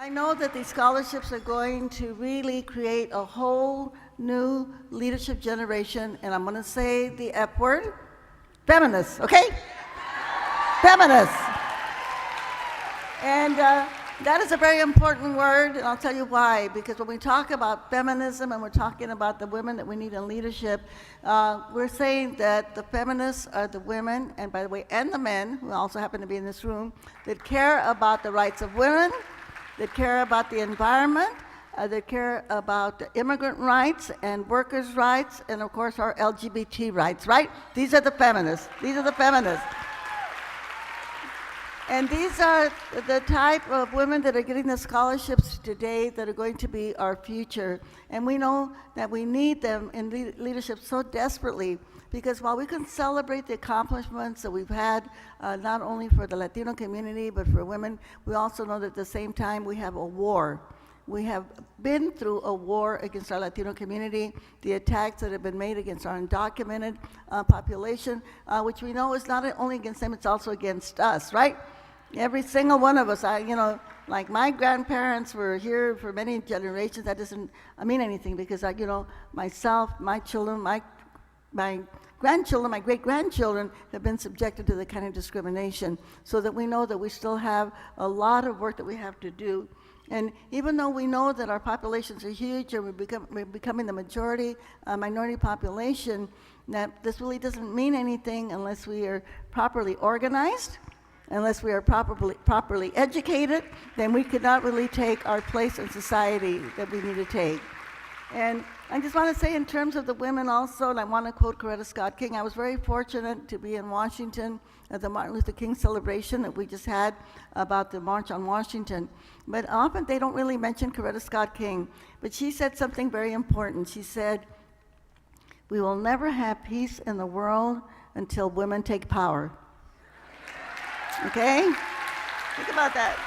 I know that these scholarships are going to really create a whole new leadership generation, and I'm going to say the F word, feminists, okay? Feminists. And that is a very important word, and I'll tell you why. Because when we talk about feminism and we're talking about the women that we need in leadership, we're saying that the feminists are the women, and by the way, and the men, who also happen to be in this room, that care about the rights of women, that care about the environment, that care about immigrant rights and workers' rights, and of course our LGBT rights, right? These are the feminists. These are the feminists. And these are the type of women that are getting the scholarships today that are going to be our future. And we know that we need them in leadership so desperately, because while we can celebrate the accomplishments that we've had, not only for the Latino community, but for women, we also know that at the same time we have a war. We have been through a war against our Latino community, the attacks that have been made against our undocumented population, which we know is not only against them, it's also against us, right? Every single one of us, like my grandparents were here for many generations. That doesn't mean anything, because myself, my children, my grandchildren, my great-grandchildren have been subjected to the kind of discrimination, so that we know that we still have a lot of work that we have to do. And even though we know that our populations are huge and we're becoming the majority minority population, that this really doesn't mean anything unless we are properly organized, unless we are properly educated. Then we could not really take our place in society that we need to take. And I just want to say, in terms of the women also, and I want to quote Coretta Scott King, I was very fortunate to be in Washington at the Martin Luther King celebration that we just had about the March on Washington. But often they don't really mention Coretta Scott King. But she said something very important. She said, "We will never have peace in the world until women take power." Okay? Think about that.